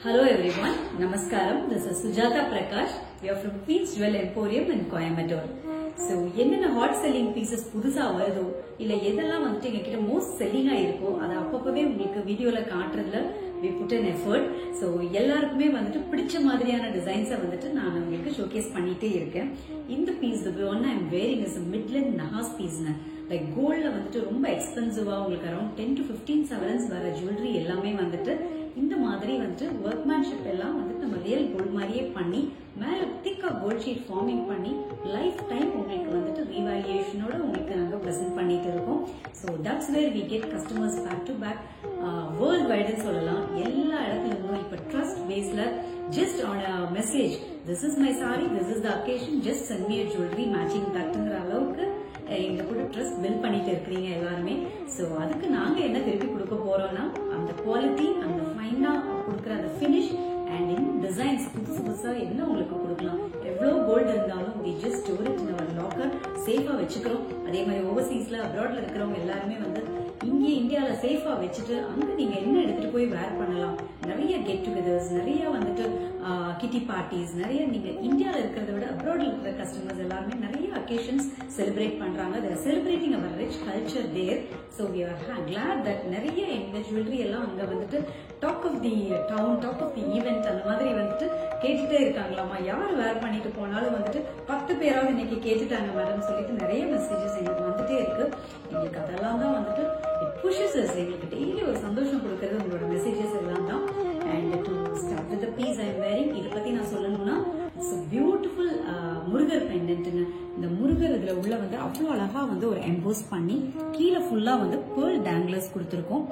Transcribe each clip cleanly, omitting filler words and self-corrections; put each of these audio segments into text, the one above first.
Hello everyone, Namaskaram. This is Sujata Prakash. We are from Queen's Jewel Emporium in Coimbatore. So, என்னென்ன hot selling pieces புதுசா வருதோ இல்ல எதெல்லாம் வந்துட்டு எங்ககிட்ட most selling ஆ இருக்கோ அத அப்பப்பவே உங்களுக்கு வீடியோல காட்டுறதுல we put an effort. So, எல்லாருக்குமே வந்துட்டு பிடிச்ச மாதிரியான டிசைன்ஸை வந்துட்டு நான் உங்களுக்கு ஷோகேஸ் பண்ணிட்டே இருக்கேன். இந்த piece the one I am wearing is a Midland Nahas piece. Like gold வந்துட்டு ரொம்ப எக்ஸ்பென்சிவா உங்களுக்கு அரௌண்ட் 10 to 15 seconds வர ஜுவல்லரி எல்லாமே வந்துட்டு இந்த மாதிரி வந்துட்டு ஒர்க்மேன்ஷிப் எல்லாம் வந்துட்டு நம்ம ரியல் கோல்ட் மாதிரியே பண்ணி மேல திக்கா கோல்ட் ஷீட் ஃபார்மிங் பண்ணி லைஃப் டைம் உங்களுக்கு வந்துட்டு ரீவால்யூஷனோட உங்களுக்கு நாங்க பிரசன்ட் பண்ணிட்டு இருக்கோம். So that's where we get customers back to back world வைடுன்னு சொல்லலாம். எல்லா இடத்துல இருந்தும் இப்ப ட்ரஸ்ட் பேஸ்ல just on message this is my sorry, this is the occasion, just send me jewellery matching தட்டுங்கிற அளவுக்கு எங்க கூட ட்ரஸ்ட் பில்ட் பண்ணிட்டு இருக்கிறீங்க எல்லாருமே. சோ அதுக்கு நாங்க என்ன திருப்பி கொடுக்க போறோம்னா அந்த குவாலிட்டி, அந்த ஃபைனா கொடுக்குற அந்த ஃபினிஷ் அண்ட் இன்னும் டிசைன்ஸ் புதுசா என்ன உங்களுக்கு கொடுக்கலாம். எவ்வளவு கோல்டு இருந்தாலும் we just store it in our locker, சேஃபா வச்சுக்கிறோம். அதே மாதிரி ஓவர்சீஸ்ல அப்ராட்ல இருக்கிறவங்க எல்லாருமே வந்து இங்கே இந்தியாவில சேஃபா வச்சுட்டு அங்க நீங்க என்ன எடுத்துட்டு போய் வேர் பண்ணலாம். நிறைய கெட் டுகெதர்ஸ், நிறைய வந்துட்டு கிட்டி பார்ட்டிஸ், நிறைய நீங்க இந்தியாவில இருக்கிறத விட அப்ராட்ல இருக்கிற கஸ்டமர்ஸ் எல்லாருமே நிறைய அக்கேஷன்ஸ் செலிப்ரேட் பண்றாங்க. they are celebrating our rich culture there. So we are glad that நிறைய எங்க ஜுவல்லரி எல்லாம் அங்க வந்துட்டு talk of the town, talk of the event அந்த மாதிரி வந்துட்டு கேட்டுட்டே இருக்காங்களாமா. யார் வேர் பண்ணிட்டு போனாலும் வந்துட்டு 10 பேராவது இன்னைக்கு கேட்டுட்டாங்க மேடம் சொல்லிட்டு நிறைய மெசேஜஸ் எங்களுக்கு வந்துட்டே இருக்கு. எங்களுக்கு அதெல்லாம் தான் வந்துட்டு it pushes us. எங்களுக்கு டெய்லி ஒரு சந்தோஷம் கொடுக்கறது உங்களோட மெசேஜஸ் எல்லாம் தான். And to start with the piece I am wearing, இத பத்தி நான் சொல்லணும்னா it's a beautiful முருகர் பெண்டன்ட்ங்க. இந்த முருகர் இதுல உள்ள வந்து அவ்வளவு அழகா வந்து ஒரு எம்போஸ் பண்ணி கீழே ஃபுல்லா வந்து pearl danglers கொடுத்திருக்கோம்.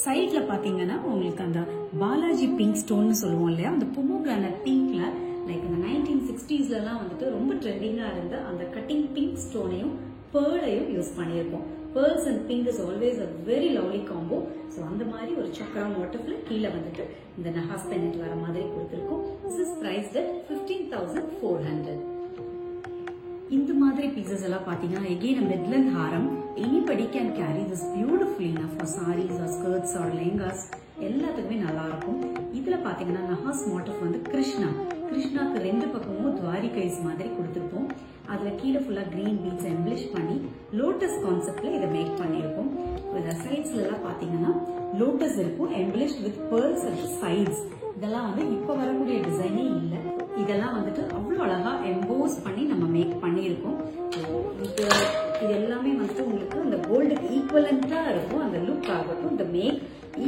சைட்ல பாத்தீங்கன்னா உங்களுக்கு அந்த பாலாஜி பிங்க் ஸ்டோன் சொல்லுவோம் இல்லையா, அந்த பொமோகிரானட் பிங்க்ல லைக் இந்த 1960s எல்லாம் வந்துட்டு ரொம்ப ட்ரெண்டிங்கா இருந்த அந்த கட்டிங் பிங்க் ஸ்டோனையும் பேர்லையும் யூஸ் பண்ணியிருக்கோம். Pearls and pink is always a very lovely combo. So அந்த மாதிரி ஒரு சக்கரா மோட்டிவ்ல கீழே வந்துட்டு இந்த நஹாஸ் பெண்டன்ட் வர மாதிரி கொடுத்திருக்கோம். This is priced at 15,400. இந்த மாதிரி பீசஸ் எல்லாம் பாத்தீங்கன்னா again a Midland Haram. Anybody can carry this beautifully for sarees or skirts or lehengas, எல்லாத்துக்குமே நல்லா இருக்கும். இதுல பாத்தீங்கன்னா நஹாஸ் மோட்டிவ் வந்து கிருஷ்ணாக்கு ரெண்டு பக்கமும் துவாரிகைஸ் மாதிரி கொடுத்திருப்போம். அதுல கீழே ஃபுல்லா கிரீன் பீட்ஸ் எம்பிளிஷ் பண்ணி லோட்டஸ் கான்செப்ட்ல இதை மேக் பண்ணிருக்கோம். சைட்ஸ்ல எல்லாம் பாத்தீங்கன்னா லோட்டஸ் இருக்கும் எம்பிளிஷ்ட் வித் பேர்ல்ஸ் அட் சைட்ஸ். இதெல்லாம் வந்து இப்ப வரக்கூடிய டிசைனே இல்ல. இதெல்லாம் வந்துட்டு அவ்வளவு அழகா எம்போஸ் பண்ணி நம்ம மேக் பண்ணிருக்கோம். இது எல்லாமே வந்துட்டு உங்களுக்கு அந்த கோல்டுக்கு ஈக்குவலண்டா இருக்கும். அந்த லுக் ஆகட்டும், இந்த make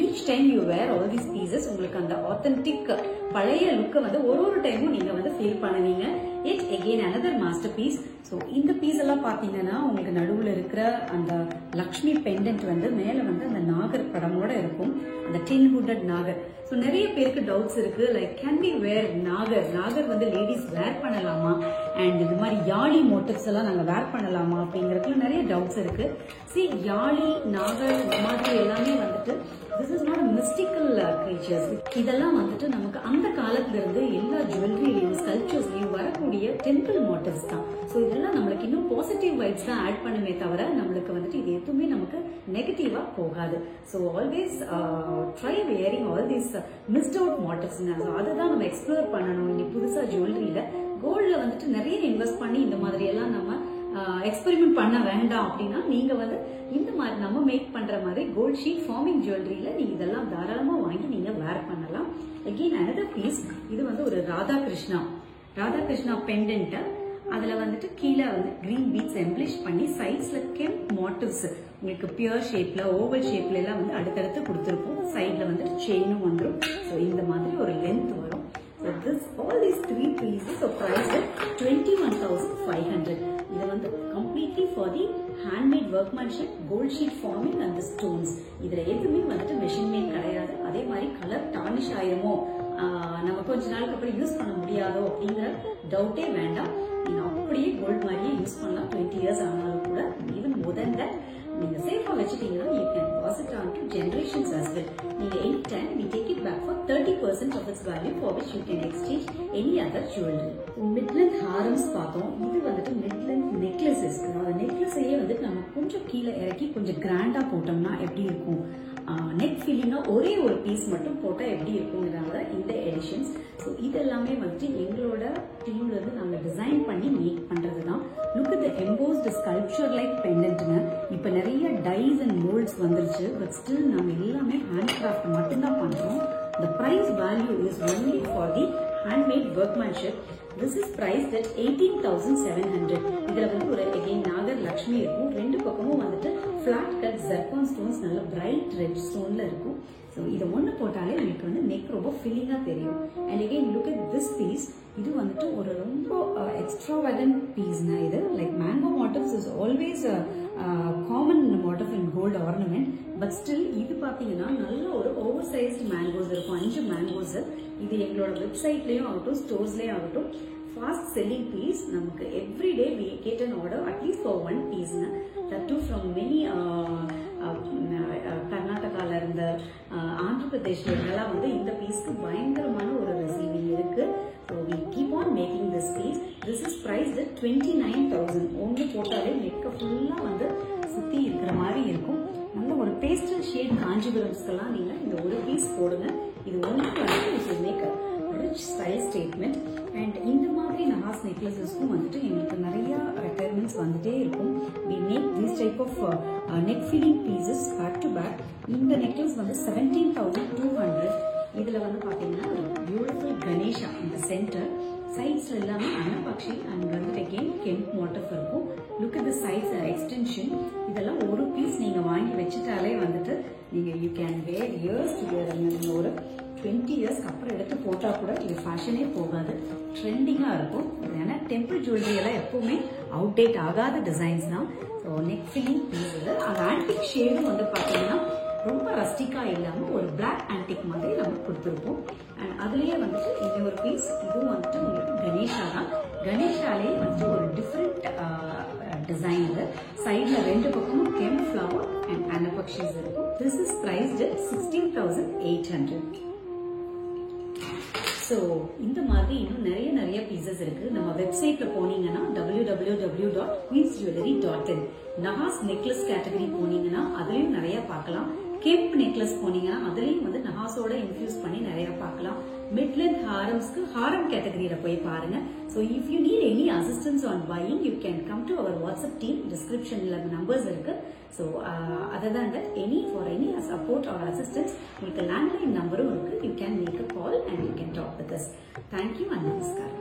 each time you wear all these pieces உங்களுக்கு அந்த authentic பழைய லுக்க வந்து ஒரு டைமும் நீங்க வந்து ஃபீல் பண்ணுவீங்க. It again another masterpiece. So இந்த பீஸ் எல்லாம் பாத்தீங்கன்னா உங்களுக்கு நடுவுல இருக்கிற அந்த லக்ஷ்மி பெண்டன்ட் வந்து மேல வந்து அந்த நாகர் படமோட இருக்கும், அந்த 10 hooded நாகர். So நிறைய பேருக்கு டவுட்ஸ் இருக்கு, லைக் கேன் வி வேர் நாகர் வந்து லேடிஸ் வேர் பண்ணலாமா, அண்ட் இது மாதிரி யாழி மோட்டிவ்ஸ் எல்லாம் நாங்க வேர் பண்ணலாமா அப்படிங்கறதுல நிறைய டவுட்ஸ் இருக்கு. See யாழி நாகர் மாதிரி எல்லாமே வந்துட்டு this is not a mystical creatures. இதெல்லாம் வந்துட்டு நமக்கு அந்த காலத்துல இருந்து எல்லா ஜுவல்லரிலையும் ஸ்கல்ப்சர்ஸ்லயும் வரக்கூடிய டெம்பிள் மோட்டிவ்ஸ் தான். சோ இதெல்லாம் நம்மளுக்கு இன்னும் பாசிட்டிவ் வைப்ஸ் தான் ஆட் பண்ணுமே தவிர நம்மளுக்கு வந்துட்டு இது எதுவுமே நமக்கு நெகட்டிவா போகாது. So always try wearing all these missed out motives. அதை தான் நம்ம எக்ஸ்ப்ளோர் பண்ணணும். இன்னைக்கு புதுசா ஜுவல்லரியில கோல்ட்ல வந்துட்டு நிறைய இன்வெஸ்ட் பண்ணி இந்த மாதிரி எல்லாம் நம்ம எக்ஸ்பெரிமெண்ட் பண்ண வேண்டாம் அப்படின்னா நீங்க வந்து இந்த மாதிரி நம்ம மேக் பண்ற மாதிரி கோல்ட் ஷீட் ஃபார்மிங் ஜுவல்லரியில நீங்க இதெல்லாம் தாராளமா வாங்கி நீங்க வேர் பண்ணலாம். அகெயின் another piece, இது வந்து ஒரு ராதாகிருஷ்ணா பெண்டன்ட். அதுல வந்துட்டு கீழே வந்து கிரீன் பீட்ஸ் எம்பிளிஷ் பண்ணி சைட்ஸ்ல கெம்ப் மோட்டிவ்ஸ் உங்களுக்கு பியூர் ஷேப்ல ஓவல் ஷேப்ல எல்லாம் வந்து அடுத்தடுத்து கொடுத்திருப்போம். சைட்ல வந்துட்டு செயினும் வந்துடும். ஸோ இந்த மாதிரி ஒரு லென்த் வரும். So all these 3 pieces are priced at 21,500. இது வந்து completely for the handmade workmanship, gold sheet forming and the stones. இதுல எதுவுமே வந்துட்டு மெஷின் மேட் கிடையாது. அதே மாதிரி கலர் டார்னிஷ் ஆயிருமோ, நம்ம கொஞ்ச நாளுக்கு அப்புறம் யூஸ் பண்ண முடியாதோ அப்படிங்கிற டவுட்டே வேண்டாம். நீங்க அப்படியே கோல்ட் மாதிரியே யூஸ் பண்ணலாம். 20 years ஆனாலும் கூட, even more than that நீங்க சேஃபா வச்சிட்டீங்கன்னா you can pass it on to generations as well. நீங்க any time we take it back for 30% of its value for which you can exchange any other jewelry. Midland harams பார்த்தோம். இது வந்துட்டு Midland necklaces. அந்த நெக்லஸையே வந்துட்டு நம்ம கொஞ்சம் கீழே இறக்கி கொஞ்சம் கிராண்டா போட்டோம்னா எப்படி இருக்கும், நெக் ஃபில்லிங்கா ஒரே ஒரு பீஸ் மட்டும் போட்டா எப்படி இருக்குங்கிறத இந்த கலெக்ஷன்ஸ். ஸோ இதெல்லாமே வந்துட்டு எங்களோட டீம்ல இருந்து நாங்கள் டிசைன் பண்ணி மேக் பண்றது தான். Look at the embossed sculpture like பெண்டன்ட்னு இப்போ நிறைய டைஸ் அண்ட் மோல்ட்ஸ் வந்துருச்சு. பட் ஸ்டில் நாங்கள் எல்லாமே ஹேண்ட் கிராஃப்ட் மட்டும்தான் பண்றோம். The price value is only for the handmade workmanship. This is priced at 18,700. இதுல வந்து ஒரு again நாகர் லட்சுமி இருக்கும். ரெண்டு பக்கமும் வந்துட்டு flat cut zircon stones நல்ல bright red stoneல இருக்கும். So இத ஒண்ணு போட்டாலே உங்களுக்கு வந்து neck ரொம்ப ஃபில்லிங்கா தெரியும். And again look at this piece. இது வந்துட்டு ஒரு ரொம்ப extravagant piece னா இது. Like mango motifs is always a common motif in gold ornament. But still இது பாத்தீங்கன்னா நல்ல ஒரு oversized mangoes இருக்கும். 5 mangoes. இது எங்களோட வெப்சைட்லயும் ஆகட்டும் ஸ்டோர்ஸ்லயும் ஆகட்டும் fast selling piece. நமக்கு every day we get an order at least for one piece. That too from many கர்நாடகால இருந்த ஆந்திர பிரதேஷ்ல இதெல்லாம் வந்து இந்த பீஸ்க்கு பயங்கரமான ஒரு ரிசீவிங் இருக்கு. So we keep on making this piece. This is priced at 29,000. ஒன்று போட்டாலே நெக்க ஃபுல்லா வந்து சுத்தி இருக்கிற மாதிரி இருக்கும். நல்ல ஒரு பேஸ்டல் ஷேட் காஞ்சிபுரம்ஸ்க்கெல்லாம் நீங்க இந்த ஒரு பீஸ் போடுங்க. இது ஒன்று வந்து it will make a rich style statement. And இந்த மாதிரி நகாஸ் நெக்லஸஸ்க்கும் வந்துட்டு எங்களுக்கு நிறைய ரெக்குயர்மெண்ட்ஸ் வந்துட்டே இருக்கும். We make this type of neck filling pieces back to back. இந்த நெக்லஸ் வந்து 17,200. இதுல வந்து பாத்தீங்கன்னா ஒரு பியூட்டிஃபுல் கணேஷா இந்த சென்டர் சைட்ஸ்ல எல்லாமே அனபாக்ஷி அண்ட் வந்து அகைன் கெம்ப் மோட்டிஃப் இருக்கும். Look at the sides extension. இதெல்லாம் ஒரு பீஸ் நீங்க வாங்கி வச்சுட்டாலே வந்துட்டு நீங்க you can wear years to wear. நீங்க ஒரு 20 இயர்ஸ்க்கு அப்புறம் எடுத்து போட்டா கூட இது ஃபேஷனே போகாது, ட்ரெண்டிங்கா இருக்கும். ஏன்னா டெம்பிள் ஜுவல்லரி எல்லாம் எப்பவுமே அவுடேட் ஆகாத டிசைன்ஸ் தான். ஸோ நெக் ஃபில்லிங் பீஸ் இது. அந்த ஆன்டிக் ஷேடும் வந்து பாத்தீங்கன்னா ரொம்ப ரஸ்டிக்கா இல்லாம ஒரு பிளாக் ஆன்டிக் மாதிரி நம்ம கொடுத்துருப்போம். அண்ட் அதுலயே வந்துட்டு இங்க ஒரு பீஸ் இதுவும் வந்துட்டு உங்களுக்கு கணேஷா தான். கணேஷாலே வந்துட்டு ஒரு டிஃப்ரெண்ட் டிசைன்ல சைட்ல ரெண்டு பக்கமும் கெம் ஃபிளவர் அண்ட் அனபக்ஷிஸ் இருக்கும். This is priced at 16,800. So இந்த மாதிரி இன்னும் நிறைய பீசஸ் இருக்கு. நம்ம வெப்சைட்ல போனீங்கன்னா www.queensjewellery.in நகாஸ் நெக்லஸ் கேட்டகரி போனீங்கன்னா அதுலயும் நிறைய பார்க்கலாம். கெம்ப் நெக்லஸ் போனீங்கன்னா அதுலயும் வந்து நகாஸோட இன்ஃபியூஸ் பண்ணி நிறைய பார்க்கலாம். மிட்லண்ட் ஹாரம்ஸ்க்கு ஹாரம் கேட்டகரியில போய் பாருங்க. So if you need any assistance on buying you can come to our WhatsApp team. டிஸ்கிரிப்ஷன்ல நம்பர்ஸ் இருக்கு. ஸோ அதுதாங்க for any support or assistance உங்களுக்கு லேண்ட்லைன் நம்பரும் இருக்கு. You can make a call and you can talk with us. Thank you and நமஸ்காரம்.